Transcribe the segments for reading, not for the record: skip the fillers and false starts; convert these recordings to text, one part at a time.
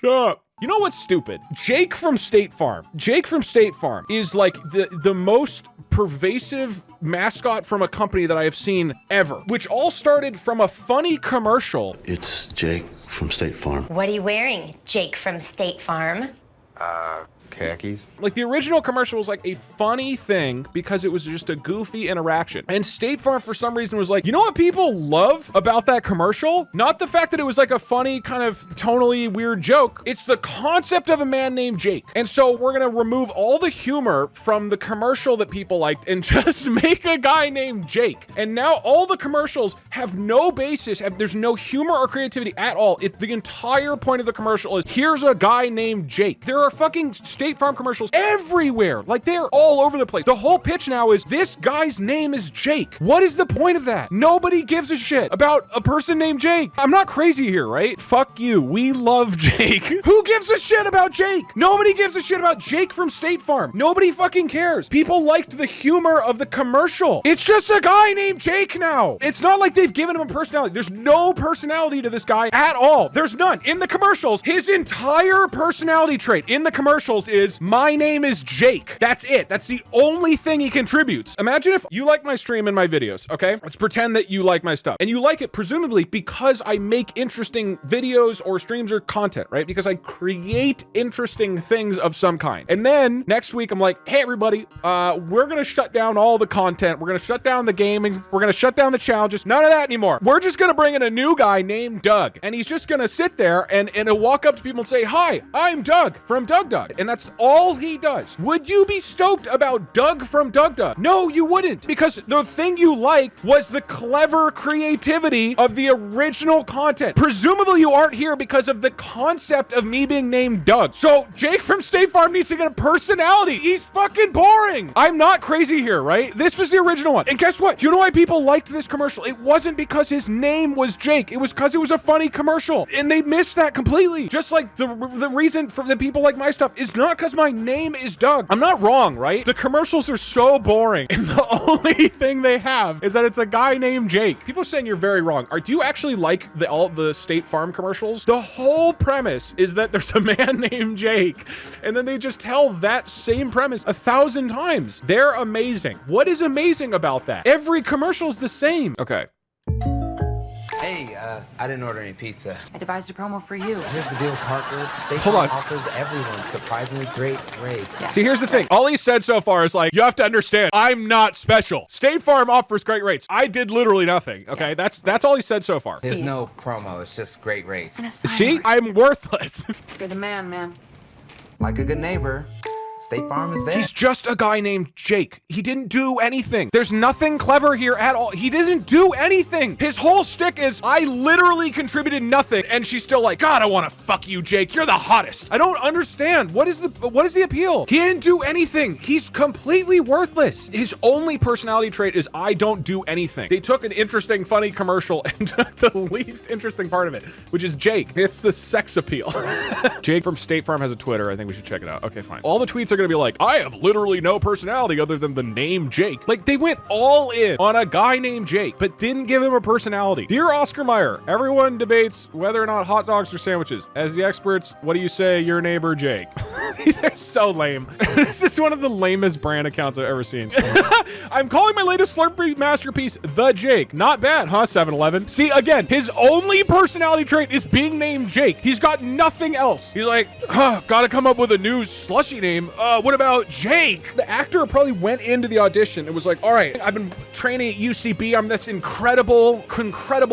Shut up. You know what's stupid? Jake from State Farm. Jake from State Farm is like the most pervasive mascot from a company that I have seen ever, which all started from a funny commercial. It's Jake from State Farm. What are you wearing, Jake from State Farm? Khakis. Like the original commercial was like a funny thing because it was just a goofy interaction. And State Farm for some reason was like, you know what people love about that commercial? Not the fact that it was like a funny kind of tonally weird joke. It's the concept of a man named Jake. And so we're gonna remove all the humor from the commercial that people liked and just make a guy named Jake. And now all the commercials have no basis. There's no humor or creativity at all. The entire point of the commercial is here's a guy named Jake. There are fucking State Farm commercials everywhere. Like they're all over the place. The whole pitch now is this guy's name is Jake. What is the point of that? Nobody gives a shit about a person named Jake. I'm not crazy here, right? Fuck you. We love Jake. Who gives a shit about Jake? Nobody gives a shit about Jake from State Farm. Nobody fucking cares. People liked the humor of the commercial. It's just a guy named Jake now. It's not like they've given him a personality. There's no personality to this guy at all. There's none. In the commercials, his entire personality trait in the commercials is my name is Jake. That's it. That's the only thing he contributes. Imagine if you like my stream and my videos, okay? Let's pretend that you like my stuff. And you like it presumably because I make interesting videos or streams or content, right? Because I create interesting things of some kind. And then next week I'm like, hey everybody, we're gonna shut down all the content. We're gonna shut down the gaming. We're gonna shut down the challenges. None of that anymore. We're just gonna bring in a new guy named Doug. And he's just gonna sit there and he'll walk up to people and say, hi, I'm Doug from DougDoug. And that's all he does. Would you be stoked about Doug from DougDoug? No, you wouldn't, because the thing you liked was the clever creativity of the original content. Presumably you aren't here because of the concept of me being named Doug. So Jake from State Farm needs to get a personality. He's fucking boring. I'm not crazy here, right? This was the original one. And guess what? Do you know why people liked this commercial? It wasn't because his name was Jake. It was because it was a funny commercial. And they missed that completely. Just like the reason for the people like my stuff is not because my name is Doug. I'm not wrong, right? The commercials are so boring, and the only thing they have is that it's a guy named Jake. People are saying you're very wrong. Do you actually like all the State Farm commercials? The whole premise is that there's a man named Jake, and then they just tell that same premise 1,000 times. They're amazing. What is amazing about that? Every commercial's the same. Okay. Hey, I didn't order any pizza. I devised a promo for you. Here's the deal, Parker. State Hold Farm on. offers everyone surprisingly great rates. See, here's the thing. All he said so far is like, you have to understand, I'm not special. State Farm offers great rates. I did literally nothing, okay? That's all he said so far. There's no promo, it's just great rates. See? I'm worthless. You're the man. Like a good neighbor, State Farm is there. He's just a guy named Jake. He didn't do anything. There's nothing clever here at all. He doesn't do anything. His whole shtick is, I literally contributed nothing. And she's still like, God, I want to fuck you, Jake. You're the hottest. I don't understand. What is the appeal? He didn't do anything. He's completely worthless. His only personality trait is, I don't do anything. They took an interesting, funny commercial and took the least interesting part of it, which is Jake. It's the sex appeal. Jake from State Farm has a Twitter. I think we should check it out. Okay, fine. All the tweets are gonna be like, I have literally no personality other than the name Jake. Like, they went all in on a guy named Jake, but didn't give him a personality. Dear Oscar Mayer, everyone debates whether or not hot dogs are sandwiches. As the experts, what do you say, your neighbor Jake? These are so lame. This is one of the lamest brand accounts I've ever seen. I'm calling my latest Slurpee masterpiece The Jake. Not bad, huh, 7-Eleven? See, again, his only personality trait is being named Jake. He's got nothing else. He's like, gotta come up with a new slushy name. What about Jake? The actor probably went into the audition and was like, all right, I've been training at UCB. I'm this incredible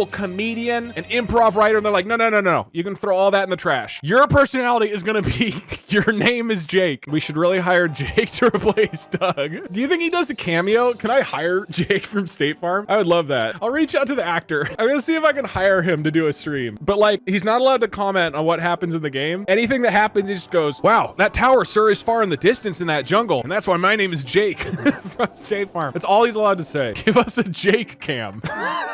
comedian and improv writer. And they're like, no. You can throw all that in the trash. Your personality is gonna be, your name is Jake. We should really hire Jake to replace Doug. Do you think he does a cameo? Can I hire Jake from State Farm? I would love that. I'll reach out to the actor. I'm gonna see if I can hire him to do a stream. But like, he's not allowed to comment on what happens in the game. Anything that happens, he just goes, wow, that tower, sir, is far in the distance in that jungle. And that's why my name is Jake from State Farm. That's all he's allowed to say. Give us a Jake cam.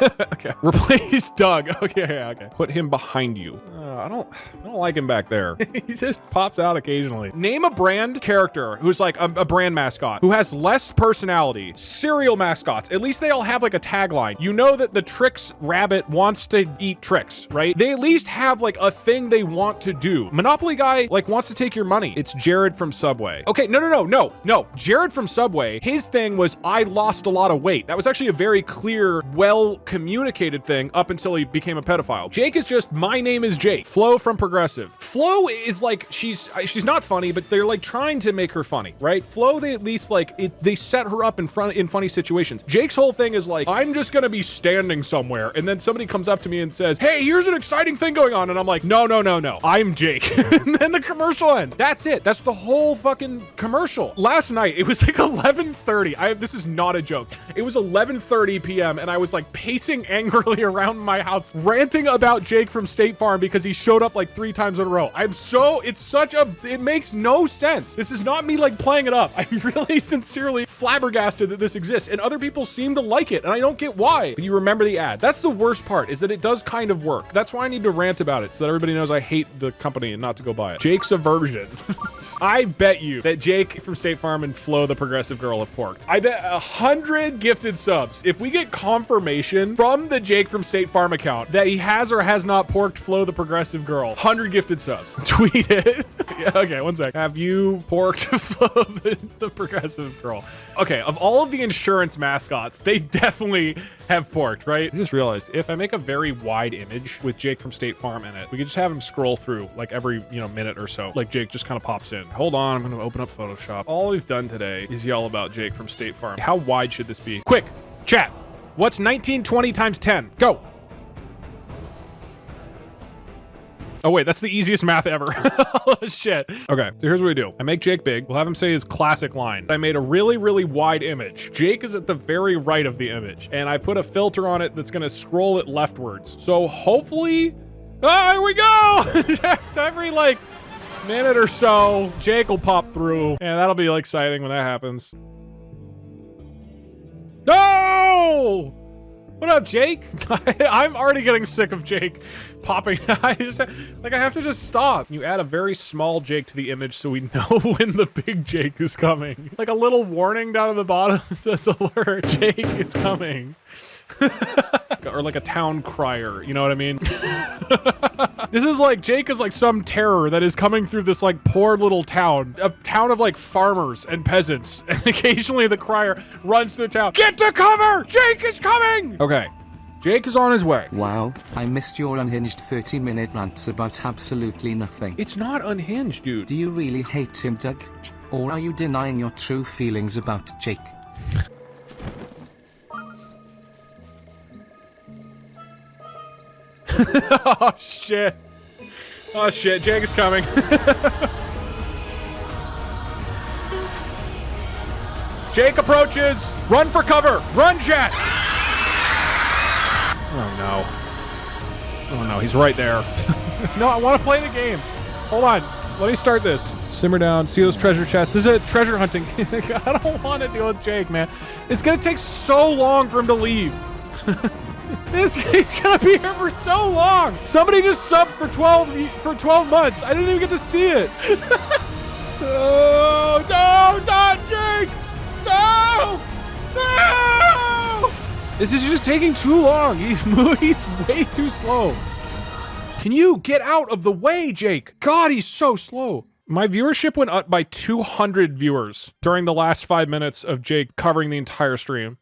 Okay. Replace Doug. Okay. Put him behind you. I don't like him back there. He just pops out occasionally. Name Name a brand character who's like a brand mascot who has less personality. Cereal mascots, at least they all have like a tagline. You know that the Trix rabbit wants to eat Trix, right? They at least have like a thing they want to do. Monopoly guy like wants to take your money. It's Jared from Subway. Okay, no. Jared from Subway, his thing was I lost a lot of weight. That was actually a very clear, well communicated thing up until he became a pedophile. Jake is just, my name is Jake. Flo from Progressive. Flo is like, she's not funny, but they're like trying to make her funny, right? Flo, they at least like, they set her up in funny situations. Jake's whole thing is like, I'm just gonna be standing somewhere, and then somebody comes up to me and says, hey, here's an exciting thing going on, and I'm like, no, I'm Jake. And then the commercial ends. That's it. That's the whole fucking commercial. Last night, it was like 11:30. This is not a joke. It was 11:30 p.m. and I was like pacing angrily around my house, ranting about Jake from State Farm because he showed up like 3 times in a row. It makes no sense. This is not me like playing it up. I'm really sincerely flabbergasted that this exists, and other people seem to like it, and I don't get why. But you remember the ad. That's the worst part, is that it does kind of work. That's why I need to rant about it, so that everybody knows I hate the company and not to go buy it. Jake's aversion. I bet you that Jake from State Farm and Flo, the Progressive Girl, have porked. I bet 100 gifted subs. If we get confirmation from the Jake from State Farm account that he has or has not porked Flo, the Progressive Girl, 100 gifted subs. Tweet it. Yeah, okay, one sec. Have you porked Flo, the Progressive Girl? Okay, of all of the insurance mascots, they definitely have porked, right? I just realized if I make a very wide image with Jake from State Farm in it, we could just have him scroll through like every, minute or so. Like Jake just kind of pops in. Hold on, I'm gonna open up Photoshop. All we've done today is yell about Jake from State Farm. How wide should this be? Quick, chat. What's 1920 times 10? Go. Oh wait, that's the easiest math ever. Oh shit. Okay, so here's what we do. I make Jake big. We'll have him say his classic line. I made a really, really wide image. Jake is at the very right of the image, and I put a filter on it that's gonna scroll it leftwards. So hopefully, here we go! Just every like minute or so, Jake will pop through, and that'll be like exciting when that happens. No! What up, Jake? I'm already getting sick of Jake popping. I have to just stop. You add a very small Jake to the image so we know when the big Jake is coming. Like a little warning down at the bottom says alert, Jake is coming. Or like a town crier, you know what I mean? This is like, Jake is like some terror that is coming through this like poor little town. A town of like farmers and peasants. And occasionally the crier runs through the town. Get to cover! Jake is coming! Okay, Jake is on his way. Wow, I missed your unhinged 30-minute rants about absolutely nothing. It's not unhinged, dude. Do you really hate him, Doug? Or are you denying your true feelings about Jake? Oh shit. Oh shit, Jake is coming. Jake approaches. Run for cover. Run, chat. Oh no. Oh no, he's right there. No, I want to play the game. Hold on. Let me start this. Simmer down. See those treasure chests. This is a treasure hunting. I don't want to deal with Jake, man. It's gonna take so long for him to leave. This guy's gonna be here for so long. Somebody just subbed for 12 months. I didn't even get to see it. Oh, no, not Jake. No, no. This is just taking too long. He's way too slow. Can you get out of the way, Jake? God, he's so slow. My viewership went up by 200 viewers during the last 5 minutes of Jake covering the entire stream.